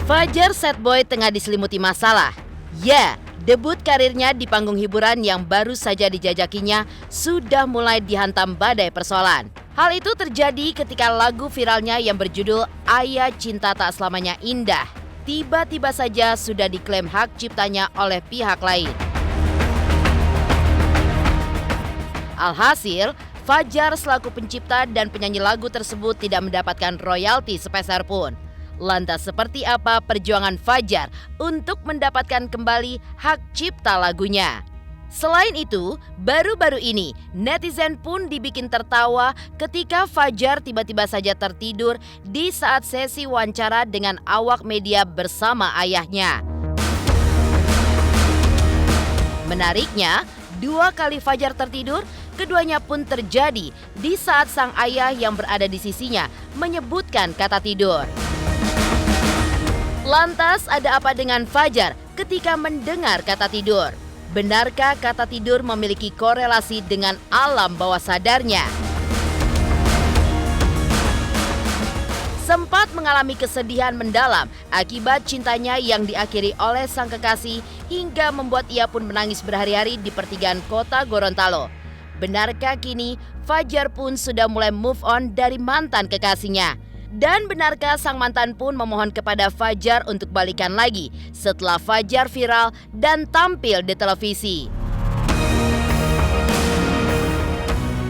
Fajar Setboy tengah diselimuti masalah. Ya, debut karirnya di panggung hiburan yang baru saja dijajakinya sudah mulai dihantam badai persoalan. Hal itu terjadi ketika lagu viralnya yang berjudul Ayah Cinta Tak Selamanya Indah tiba-tiba saja sudah diklaim hak ciptanya oleh pihak lain. Alhasil, Fajar selaku pencipta dan penyanyi lagu tersebut tidak mendapatkan royalti sepeser pun. Lantas seperti apa perjuangan Fajar untuk mendapatkan kembali hak cipta lagunya? Selain itu, baru-baru ini netizen pun dibikin tertawa ketika Fajar tiba-tiba saja tertidur di saat sesi wawancara dengan awak media bersama ayahnya. Menariknya, 2 kali Fajar tertidur, keduanya pun terjadi di saat sang ayah yang berada di sisinya menyebutkan kata tidur. Lantas ada apa dengan Fajar ketika mendengar kata tidur? Benarkah kata tidur memiliki korelasi dengan alam bawah sadarnya? Sempat mengalami kesedihan mendalam akibat cintanya yang diakhiri oleh sang kekasih hingga membuat ia pun menangis berhari-hari di pertigaan kota Gorontalo. Benarkah kini Fajar pun sudah mulai move on dari mantan kekasihnya? Dan benarkah sang mantan pun memohon kepada Fajar untuk balikan lagi setelah Fajar viral dan tampil di televisi?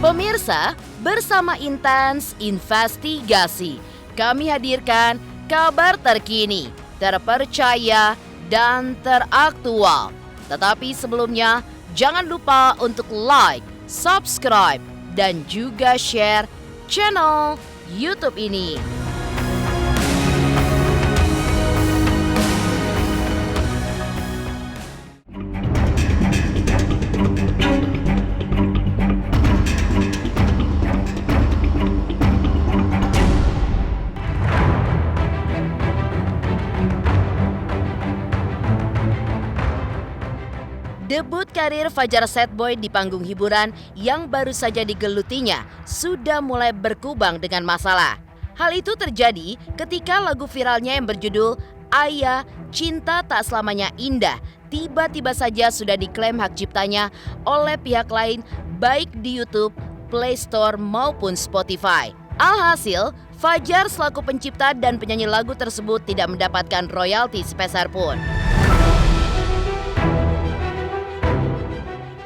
Pemirsa, bersama Intens Investigasi, kami hadirkan kabar terkini, terpercaya, dan teraktual. Tetapi sebelumnya, jangan lupa untuk like, subscribe, dan juga share channel YouTube ini. Debut karir Fajar Setboy di panggung hiburan yang baru saja digelutinya sudah mulai berkubang dengan masalah. Hal itu terjadi ketika lagu viralnya yang berjudul Ayah Cinta Tak Selamanya Indah tiba-tiba saja sudah diklaim hak ciptanya oleh pihak lain baik di YouTube, Play Store maupun Spotify. Alhasil, Fajar selaku pencipta dan penyanyi lagu tersebut tidak mendapatkan royalti sepeser pun.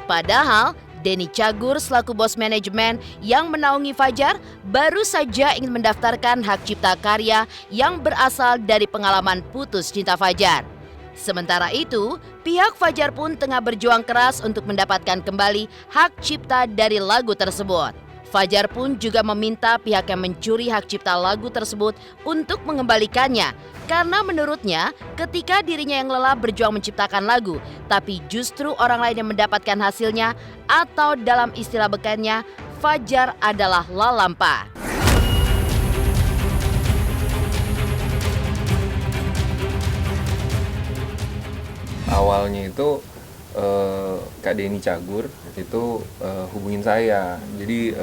Padahal, Denny Cagur selaku bos manajemen yang menaungi Fajar baru saja ingin mendaftarkan hak cipta karya yang berasal dari pengalaman putus cinta Fajar. Sementara itu, pihak Fajar pun tengah berjuang keras untuk mendapatkan kembali hak cipta dari lagu tersebut. Fajar pun juga meminta pihak yang mencuri hak cipta lagu tersebut untuk mengembalikannya. Karena menurutnya ketika dirinya yang lelah berjuang menciptakan lagu, tapi justru orang lain yang mendapatkan hasilnya atau dalam istilah bekannya, Fajar adalah lalampa. Awalnya itu Kak Denny Cagur itu hubungin saya, jadi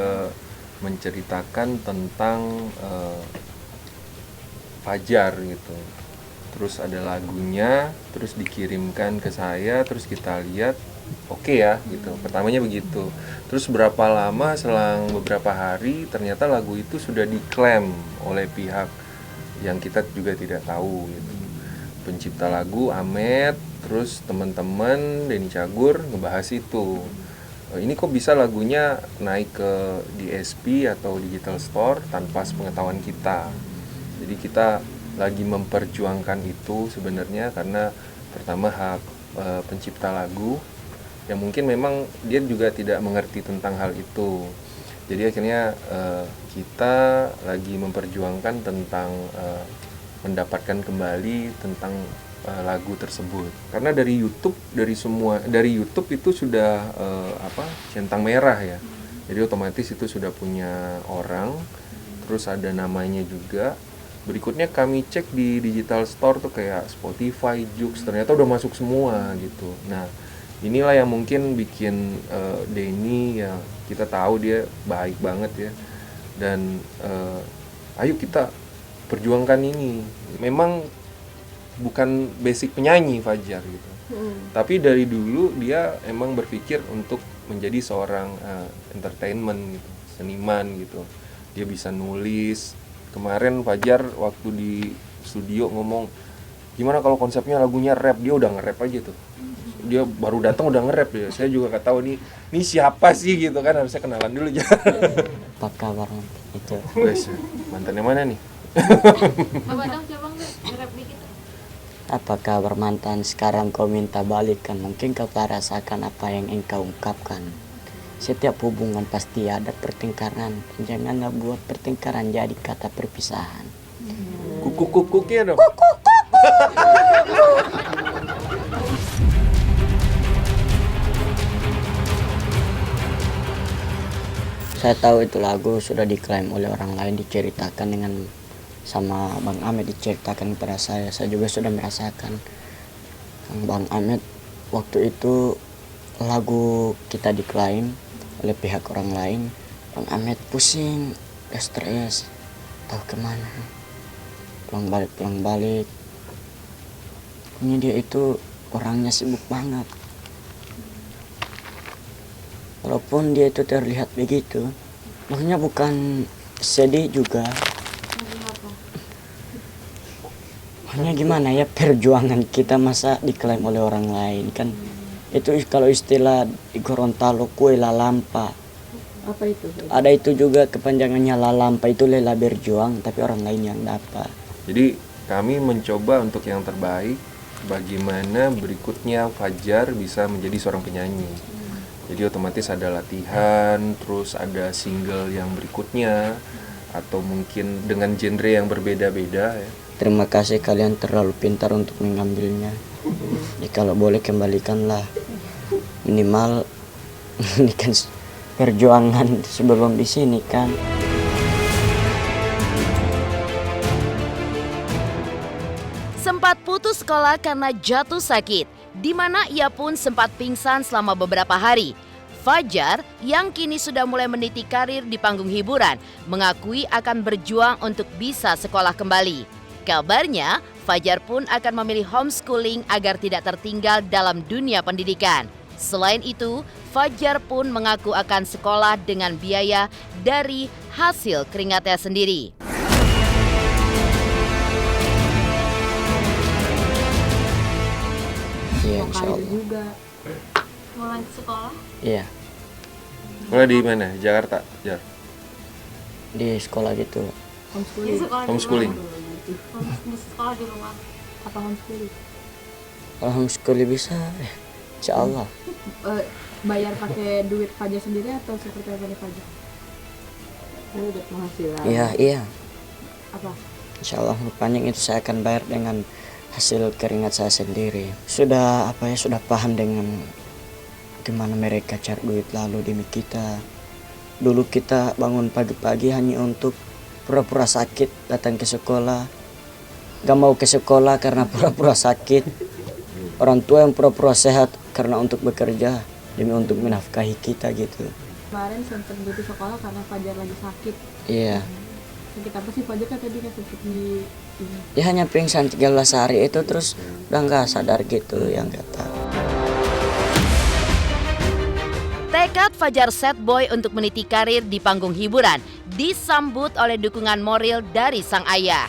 menceritakan tentang Fajar gitu. Terus ada lagunya, terus dikirimkan ke saya, terus kita lihat, oke ya gitu. Pertamanya begitu. Terus berapa lama, selang beberapa hari, ternyata lagu itu sudah diklaim oleh pihak yang kita juga tidak tahu gitu. Pencipta lagu Amet, terus teman-teman Denny Cagur ngebahas itu. Ini kok bisa lagunya naik ke DSP atau Digital Store tanpa sepengetahuan kita. Jadi kita lagi memperjuangkan itu sebenarnya karena pertama hak pencipta lagu yang mungkin memang dia juga tidak mengerti tentang hal itu. Jadi akhirnya kita lagi memperjuangkan tentang mendapatkan kembali tentang lagu tersebut. Karena dari YouTube itu sudah centang merah ya. Jadi otomatis itu sudah punya orang, terus ada namanya juga. Berikutnya kami cek di Digital Store tuh kayak Spotify, Joox, ternyata udah masuk semua gitu. Nah, inilah yang mungkin bikin Denny ya, kita tahu dia baik banget ya. Dan ayo kita perjuangkan ini. Memang bukan basic penyanyi Fajar gitu. Tapi dari dulu dia emang berpikir untuk menjadi seorang entertainment gitu, seniman gitu. Dia bisa nulis. Kemarin Fajar waktu di studio ngomong, gimana kalau konsepnya lagunya rap, dia udah nge-rap aja tuh. Dia baru datang udah nge-rap dia. Saya juga nggak tahu nih siapa sih gitu kan, harusnya kenalan dulu aja. Apa kabar itu? Wes, mantannya mana nih? Bapak dong coba nge-rap dikit. Apa kabar mantan? Sekarang kau minta balikan. Mungkin kau tak rasakan apa yang engkau ungkapkan. Setiap hubungan pasti ada pertengkaran. Janganlah buat pertengkaran jadi kata perpisahan. Kukukukuknya dong. Saya tahu itu lagu sudah diklaim oleh orang lain, diceritakan dengan sama Bang Ahmed, diceritakan kepada saya. Saya juga sudah merasakan Bang Ahmed waktu itu lagu kita diklaim oleh pihak orang lain. Bang Ahmed pusing, stres, tahu kemana, pulang balik. Ini dia itu orangnya sibuk banget. Walaupun dia itu terlihat begitu, maksudnya bukan sedih juga. Makanya gimana ya, perjuangan kita masa diklaim oleh orang lain kan. Itu kalau istilah di Gorontalo kue lalampa. Apa itu? Ada itu juga kepanjangannya lalampa, itu lela berjuang tapi orang lain yang dapat. Jadi kami mencoba untuk yang terbaik, bagaimana berikutnya Fajar bisa menjadi seorang penyanyi. Jadi otomatis ada latihan, terus ada single yang berikutnya, atau mungkin dengan genre yang berbeda-beda ya. Terima kasih, kalian terlalu pintar untuk mengambilnya. Ya, kalau boleh kembalikanlah. Minimal ini kan perjuangan sebelum di sini kan. Sempat putus sekolah karena jatuh sakit, di mana ia pun sempat pingsan selama beberapa hari. Fajar, yang kini sudah mulai meniti karir di panggung hiburan, mengakui akan berjuang untuk bisa sekolah kembali. Kabarnya, Fajar pun akan memilih homeschooling agar tidak tertinggal dalam dunia pendidikan. Selain itu, Fajar pun mengaku akan sekolah dengan biaya dari hasil keringatnya sendiri. Iya, insya Allah. juga. Mau lanjut sekolah? Iya, Sekolah di mana? Jakarta, Jar. di sekolah gitu. Di Homeschooling. sekolah Homeschooling. di rumah. Di sekolah di rumah. Apa homeschooling? Kalau homeschooling bisa, insya Allah. Bayar pakai duit Fajar sendiri atau seperti apa nih Fajar? Udah penghasilan. Iya. Apa? Insya Allah panjang itu saya akan bayar dengan hasil keringat saya sendiri. Sudah paham dengan gimana mereka cari duit lalu demi kita. Dulu kita bangun pagi-pagi hanya untuk pura-pura sakit datang ke sekolah. Gak mau ke sekolah karena pura-pura sakit. Orang tua yang pura-pura sehat karena untuk bekerja demi untuk menafkahi kita gitu. Kemarin sempat berhenti sekolah karena Fajar lagi sakit. Iya. Sakit apa sih Fajar kan tadi kan sakit di ini. Dia hanya pingsan 13 hari itu terus udah nggak sadar gitu, yang kata. Tekad Fajar Sad Boy untuk meniti karir di panggung hiburan disambut oleh dukungan moral dari sang ayah.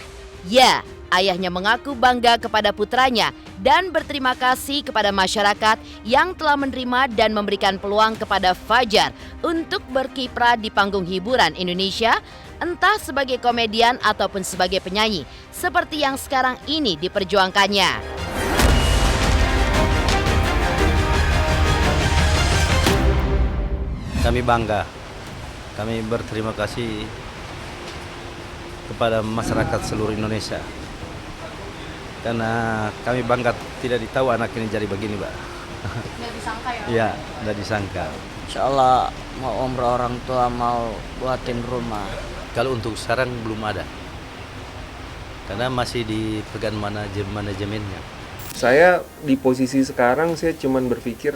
Ya, ayahnya mengaku bangga kepada putranya dan berterima kasih kepada masyarakat yang telah menerima dan memberikan peluang kepada Fajar untuk berkiprah di panggung hiburan Indonesia, entah sebagai komedian ataupun sebagai penyanyi, seperti yang sekarang ini diperjuangkannya. Kami bangga, kami berterima kasih kepada masyarakat seluruh Indonesia. Karena kami bangga tidak ditahu anak ini jadi begini, Mbak. Nggak disangka ya? Iya, tidak disangka. Insya Allah mau umroh orang tua, mau buatin rumah. Kalau untuk sekarang belum ada. Karena masih dipegang manajemennya. Saya di posisi sekarang saya cuman berpikir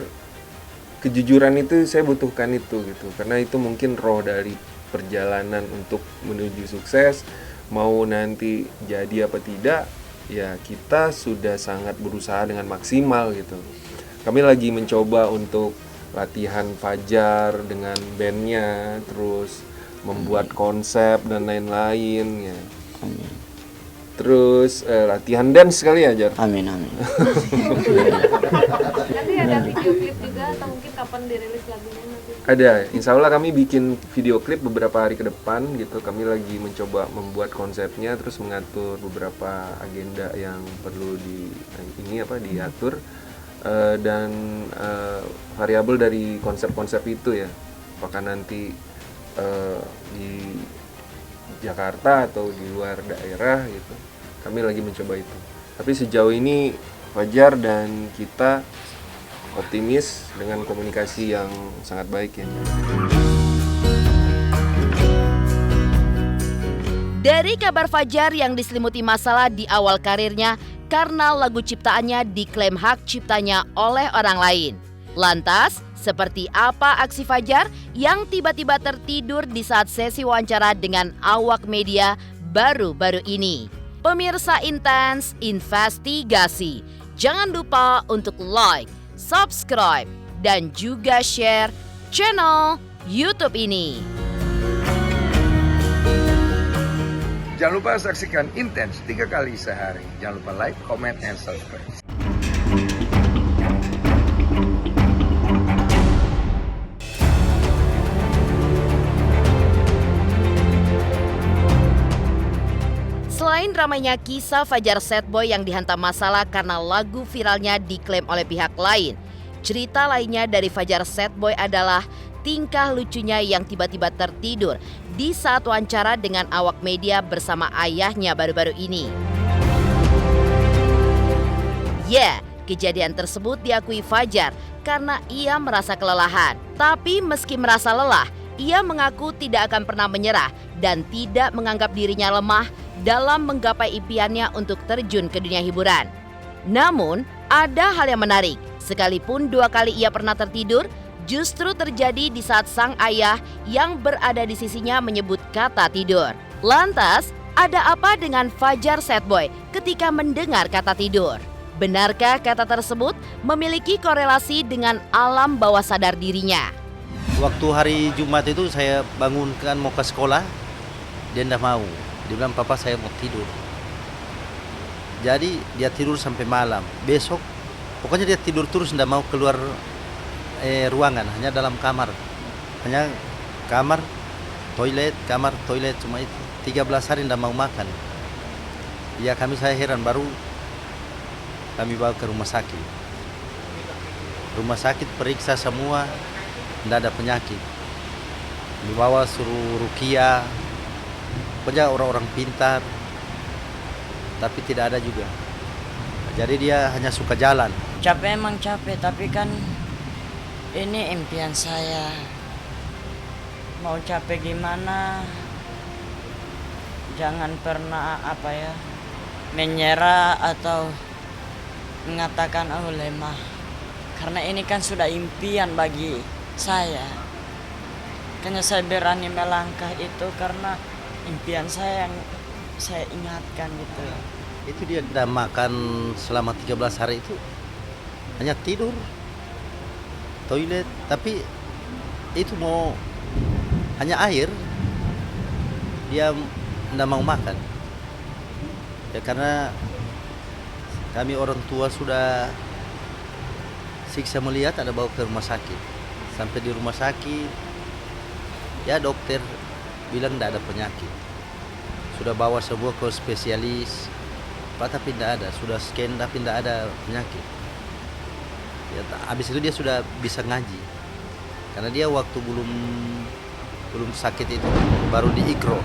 kejujuran itu saya butuhkan itu gitu. Karena itu mungkin roh dari perjalanan untuk menuju sukses. Mau nanti jadi apa tidak, ya kita sudah sangat berusaha dengan maksimal gitu. Kami lagi mencoba untuk latihan fajar dengan bandnya, terus membuat konsep dan lain-lain ya. Amin. Terus latihan dance kali ya, Jar? Amin. Nanti ada video klip juga atau mungkin kapan dirilis lagunya nanti? Ada, insya Allah kami bikin video klip beberapa hari ke depan gitu. Kami lagi mencoba membuat konsepnya, terus mengatur beberapa agenda yang perlu diatur dan variabel dari konsep-konsep itu ya. Apakah nanti di Jakarta atau di luar daerah gitu. Kami lagi mencoba itu. Tapi sejauh ini Fajar dan kita optimis dengan komunikasi yang sangat baik ya. Dari kabar Fajar yang diselimuti masalah di awal karirnya karena lagu ciptaannya diklaim hak ciptanya oleh orang lain. Lantas, seperti apa aksi Fajar yang tiba-tiba tertidur di saat sesi wawancara dengan awak media baru-baru ini? Pemirsa Intens Investigasi, jangan lupa untuk like, subscribe, dan juga share channel YouTube ini. Jangan lupa saksikan Intens 3 kali sehari. Jangan lupa like, comment, and subscribe. Selain ramainya kisah Fajar Setboy yang dihantam masalah karena lagu viralnya diklaim oleh pihak lain, cerita lainnya dari Fajar Setboy adalah tingkah lucunya yang tiba-tiba tertidur di saat wawancara dengan awak media bersama ayahnya baru-baru ini. Kejadian tersebut diakui Fajar karena ia merasa kelelahan. Tapi meski merasa lelah, ia mengaku tidak akan pernah menyerah dan tidak menganggap dirinya lemah dalam menggapai impiannya untuk terjun ke dunia hiburan. Namun, ada hal yang menarik. Sekalipun 2 kali ia pernah tertidur, justru terjadi di saat sang ayah yang berada di sisinya menyebut kata tidur. Lantas, ada apa dengan Fajar Setboy ketika mendengar kata tidur? Benarkah kata tersebut memiliki korelasi dengan alam bawah sadar dirinya? Waktu hari Jumat itu saya bangunkan mau ke sekolah, dia tidak mau. Dia bilang, papa saya mau tidur. Jadi dia tidur sampai malam. Besok pokoknya dia tidur terus, tidak mau keluar ruangan, hanya dalam kamar. Hanya kamar, toilet, cuma itu. 13 hari tidak mau makan. Ya saya heran, baru kami bawa ke rumah sakit. Rumah sakit periksa semua, tidak ada penyakit. Dibawa suruh rukia, pokoknya orang-orang pintar, tapi tidak ada juga. Jadi dia hanya suka jalan. Capek emang capek, tapi kan ini impian saya. Mau capek gimana, jangan pernah menyerah atau mengatakan lemah. Karena ini kan sudah impian bagi saya. Makanya saya berani melangkah itu karena impian saya yang saya ingatkan gitu. Itu dia tidak makan selama 13 hari itu, hanya tidur, toilet, tapi itu mau hanya air, dia tidak mau makan. Ya karena kami orang tua sudah siksa melihat, ada bawa ke rumah sakit. Sampai di rumah sakit, ya dokter bilang tidak ada penyakit. Sudah bawa sebuah ke spesialis, tapi tidak ada. Sudah scan tapi tidak ada penyakit. Ya, habis itu dia sudah bisa ngaji. Karena dia waktu belum sakit itu baru di Ikro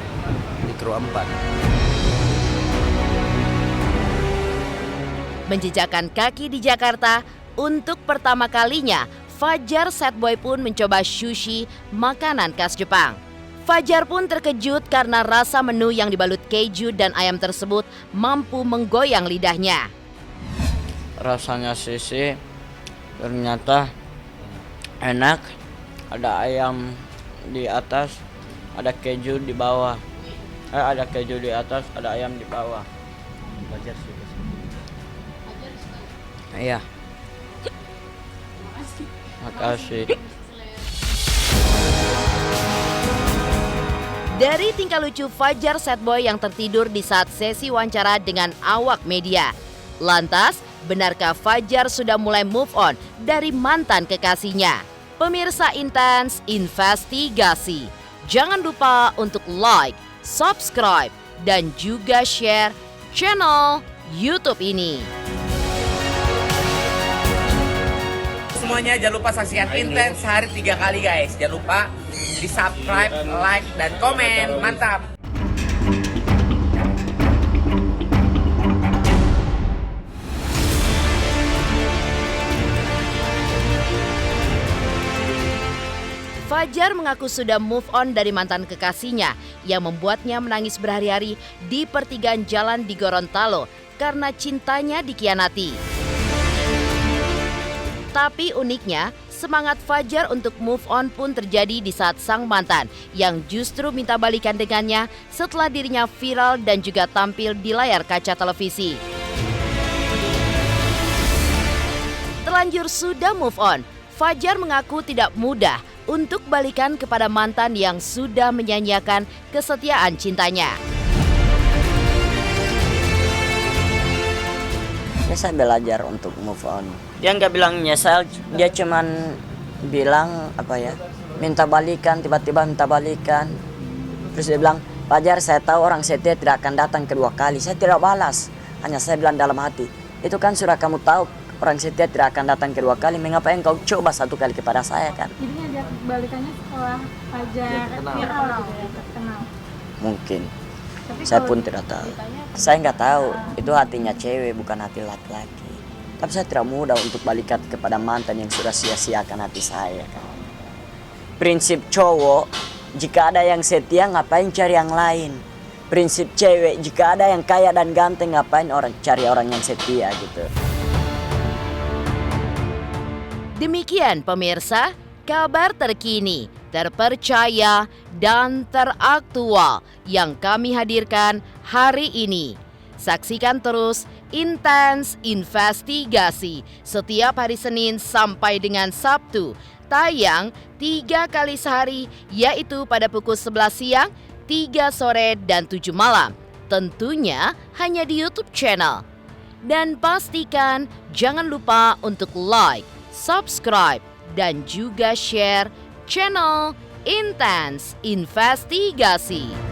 4. Menjejakkan kaki di Jakarta, untuk pertama kalinya Fajar Setboy pun mencoba sushi, makanan khas Jepang. Fajar pun terkejut karena rasa menu yang dibalut keju dan ayam tersebut mampu menggoyang lidahnya. Rasanya sushi ternyata enak, ada ayam di atas, ada keju di bawah. Ada keju di atas, ada ayam di bawah. Fajar suka. Iya. Makasih. Dari tingkah lucu Fajar Setboy yang tertidur di saat sesi wawancara dengan awak media. Lantas, benarkah Fajar sudah mulai move on dari mantan kekasihnya? Pemirsa Intens Investigasi, jangan lupa untuk like, subscribe, dan juga share channel YouTube ini. Semuanya jangan lupa saksikan Intens sehari 3 kali guys. Jangan lupa di subscribe, like, dan komen. Mantap. Fajar mengaku sudah move on dari mantan kekasihnya yang membuatnya menangis berhari-hari di pertigaan jalan di Gorontalo karena cintanya dikhianati. Tapi uniknya, semangat Fajar untuk move on pun terjadi di saat sang mantan yang justru minta balikan dengannya setelah dirinya viral dan juga tampil di layar kaca televisi. Terlanjur sudah move on, Fajar mengaku tidak mudah untuk balikan kepada mantan yang sudah menyanyiakan kesetiaan cintanya. Ya, saya belajar untuk move on. Dia nggak bilang nyesal, dia cuman bilang minta balikan, tiba-tiba minta balikan. Terus dia bilang, Fajar, saya tahu orang setia tidak akan datang kedua kali. Saya tidak balas, hanya saya bilang dalam hati, itu kan sudah kamu tahu orang setia tidak akan datang kedua kali, mengapa engkau coba satu kali kepada saya kan? Jadi ngajak balikannya setelah Fajar viral gitu ya, terkenal. Mungkin. Tapi Saya kalau pun tidak tahu. Saya nggak tahu, itu hatinya cewek bukan hati laki-laki. Tapi saya tidak mudah untuk balikan kepada mantan yang sudah sia-siakan hati saya kan. Prinsip cowok, jika ada yang setia ngapain cari yang lain. Prinsip cewek, jika ada yang kaya dan ganteng ngapain cari orang yang setia gitu. Demikian pemirsa, kabar terkini, terpercaya, dan teraktual yang kami hadirkan hari ini. Saksikan terus Intens Investigasi setiap hari Senin sampai dengan Sabtu. Tayang 3 kali sehari, yaitu pada pukul 11 siang, 3 sore, dan 7 malam. Tentunya hanya di YouTube channel. Dan pastikan jangan lupa untuk like, subscribe, dan juga share channel Intens Investigasi.